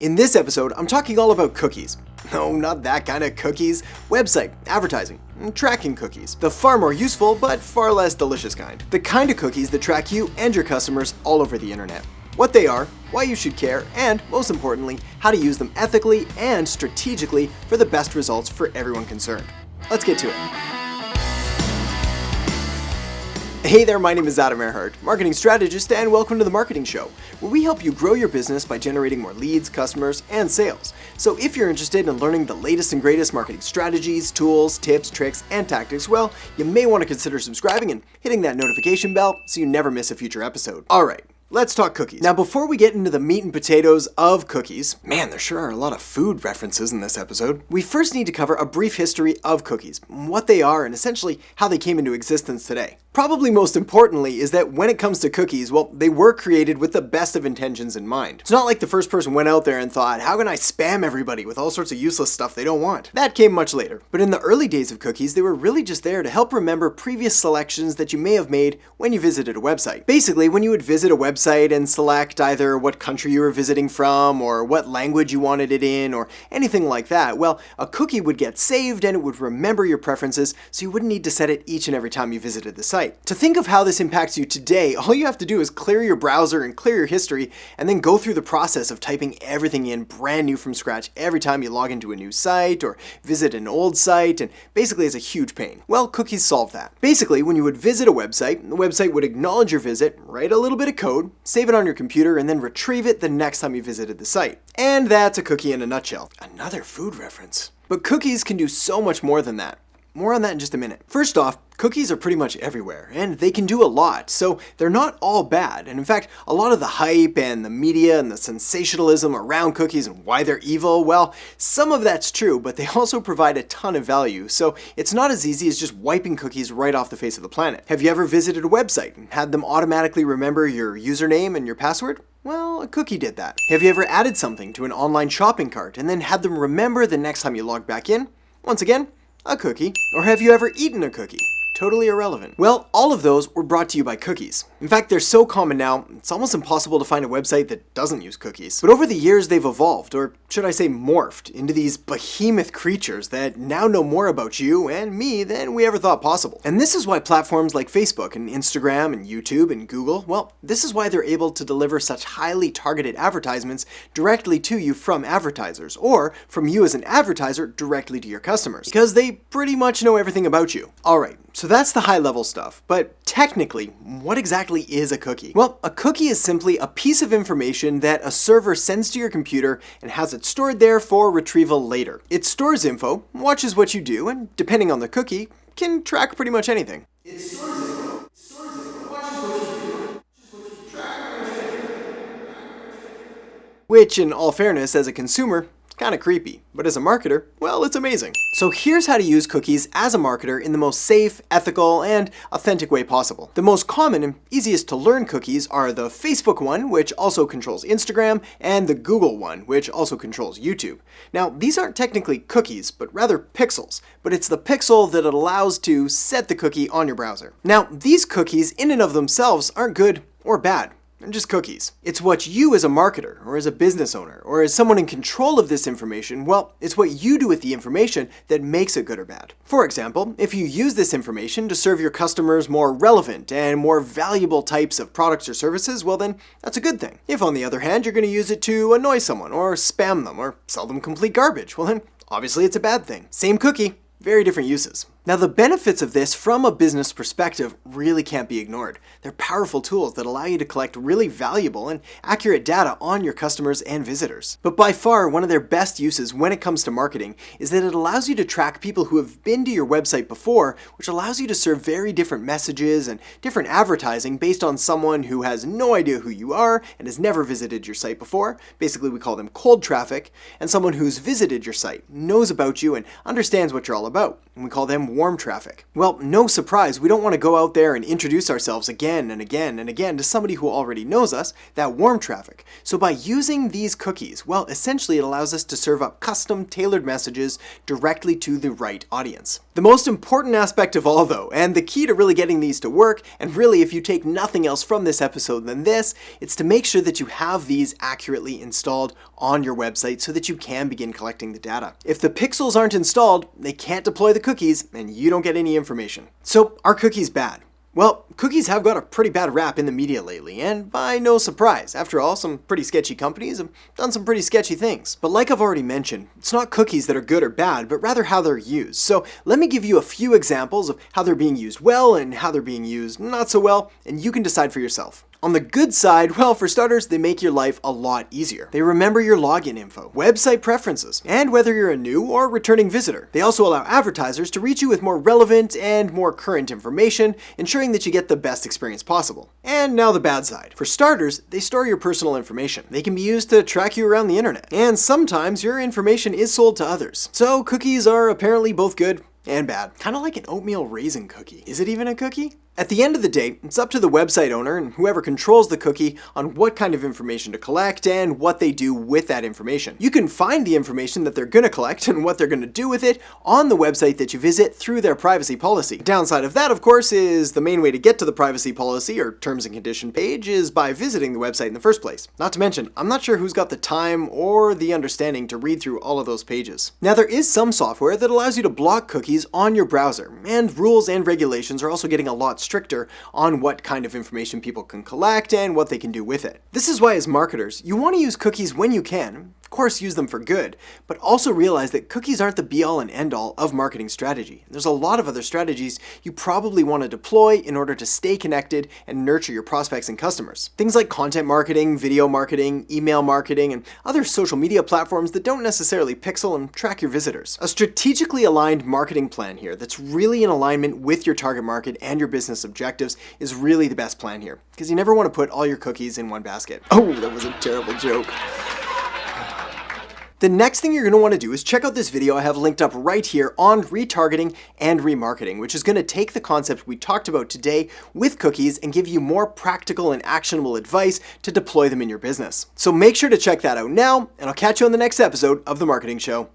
In this episode, I'm talking all about cookies. No, not that kind of cookies. Website, advertising, and tracking cookies. The far more useful, but far less delicious kind. The kind of cookies that track you and your customers all over the internet. What they are, why you should care, and most importantly, how to use them ethically and strategically for the best results for everyone concerned. Let's get to it. Hey there, my name is Adam Erhart, marketing strategist, and welcome to The Marketing Show, where we help you grow your business by generating more leads, customers, and sales. So if you're interested in learning the latest and greatest marketing strategies, tools, tips, tricks, and tactics, well, you may want to consider subscribing and hitting that notification bell so you never miss a future episode. Alright. Let's talk cookies. Now, before we get into the meat and potatoes of cookies, man, there sure are a lot of food references in this episode, we first need to cover a brief history of cookies, what they are, and essentially how they came into existence today. Probably most importantly is that when it comes to cookies, well, they were created with the best of intentions in mind. It's not like the first person went out there and thought, how can I spam everybody with all sorts of useless stuff they don't want? That came much later. But in the early days of cookies, they were really just there to help remember previous selections that you may have made when you visited a website. Basically, when you would visit a website and select either what country you were visiting from or what language you wanted it in or anything like that, well, a cookie would get saved and it would remember your preferences so you wouldn't need to set it each and every time you visited the site. To think of how this impacts you today, all you have to do is clear your browser and clear your history and then go through the process of typing everything in brand new from scratch every time you log into a new site or visit an old site, and basically it's a huge pain. Well, cookies solve that. Basically, when you would visit a website, the website would acknowledge your visit, write a little bit of code, save it on your computer, and then retrieve it the next time you visited the site. And that's a cookie in a nutshell. Another food reference. But cookies can do so much more than that. More on that in just a minute. First off, cookies are pretty much everywhere, and they can do a lot, so they're not all bad. And in fact, a lot of the hype and the media and the sensationalism around cookies and why they're evil, well, some of that's true, but they also provide a ton of value, so it's not as easy as just wiping cookies right off the face of the planet. Have you ever visited a website and had them automatically remember your username and your password? Well, a cookie did that. Have you ever added something to an online shopping cart and then had them remember the next time you log back in? Once again, a cookie. Or have you ever eaten a cookie? Totally irrelevant. Well, all of those were brought to you by cookies. In fact, they're so common now, it's almost impossible to find a website that doesn't use cookies. But over the years, they've evolved, or should I say morphed, into these behemoth creatures that now know more about you and me than we ever thought possible. And this is why platforms like Facebook and Instagram and YouTube and Google, well, this is why they're able to deliver such highly targeted advertisements directly to you from advertisers, or from you as an advertiser directly to your customers, because they pretty much know everything about you. Alright, so that's the high level stuff, but technically, what exactly is a cookie? Well, a cookie is simply a piece of information that a server sends to your computer and has it stored there for retrieval later. It stores info, watches what you do, and depending on the cookie, can track pretty much anything. It stores info, watches what you do, track pretty much anything. Which, in all fairness, as a consumer, kind of creepy, but as a marketer, well, it's amazing. So here's how to use cookies as a marketer in the most safe, ethical, and authentic way possible. The most common and easiest to learn cookies are the Facebook one, which also controls Instagram, and the Google one, which also controls YouTube. Now, these aren't technically cookies, but rather pixels, but it's the pixel that it allows to set the cookie on your browser. Now, these cookies in and of themselves aren't good or bad. They're just cookies. It's what you as a marketer, or as a business owner, or as someone in control of this information, well, it's what you do with the information that makes it good or bad. For example, if you use this information to serve your customers more relevant and more valuable types of products or services, well then, that's a good thing. If on the other hand, you're going to use it to annoy someone, or spam them, or sell them complete garbage, well then, obviously it's a bad thing. Same cookie, very different uses. Now, the benefits of this from a business perspective really can't be ignored. They're powerful tools that allow you to collect really valuable and accurate data on your customers and visitors. But by far, one of their best uses when it comes to marketing is that it allows you to track people who have been to your website before, which allows you to serve very different messages and different advertising based on someone who has no idea who you are and has never visited your site before. Basically, we call them cold traffic, and someone who's visited your site, knows about you, and understands what you're all about. And we call them warm traffic? Well, no surprise, we don't want to go out there and introduce ourselves again and again and again to somebody who already knows us, that warm traffic. So by using these cookies, well, essentially it allows us to serve up custom tailored messages directly to the right audience. The most important aspect of all though, and the key to really getting these to work, and really if you take nothing else from this episode than this, it's to make sure that you have these accurately installed on your website so that you can begin collecting the data. If the pixels aren't installed, they can't deploy the cookies and you don't get any information. So are cookies bad? Well, cookies have got a pretty bad rap in the media lately, and by no surprise. After all, some pretty sketchy companies have done some pretty sketchy things. But like I've already mentioned, it's not cookies that are good or bad, but rather how they're used. So let me give you a few examples of how they're being used well and how they're being used not so well, and you can decide for yourself. On the good side, well, for starters, they make your life a lot easier. They remember your login info, website preferences, and whether you're a new or returning visitor. They also allow advertisers to reach you with more relevant and more current information, ensuring that you get the best experience possible. And now the bad side. For starters, they store your personal information. They can be used to track you around the internet. And sometimes your information is sold to others. So cookies are apparently both good and bad. Kind of like an oatmeal raisin cookie. Is it even a cookie? At the end of the day, it's up to the website owner and whoever controls the cookie on what kind of information to collect and what they do with that information. You can find the information that they're going to collect and what they're going to do with it on the website that you visit through their privacy policy. The downside of that, of course, is the main way to get to the privacy policy or terms and condition page is by visiting the website in the first place. Not to mention, I'm not sure who's got the time or the understanding to read through all of those pages. Now, there is some software that allows you to block cookies on your browser, and rules and regulations are also getting a lot stricter on what kind of information people can collect and what they can do with it. This is why as marketers, you want to use cookies when you can. Of course, use them for good, but also realize that cookies aren't the be-all and end-all of marketing strategy. There's a lot of other strategies you probably want to deploy in order to stay connected and nurture your prospects and customers. Things like content marketing, video marketing, email marketing, and other social media platforms that don't necessarily pixel and track your visitors. A strategically aligned marketing plan here that's really in alignment with your target market and your business objectives is really the best plan here, because you never want to put all your cookies in one basket. Oh, that was a terrible joke. The next thing you're going to want to do is check out this video I have linked up right here on retargeting and remarketing, which is going to take the concept we talked about today with cookies and give you more practical and actionable advice to deploy them in your business. So make sure to check that out now, and I'll catch you on the next episode of The Marketing Show.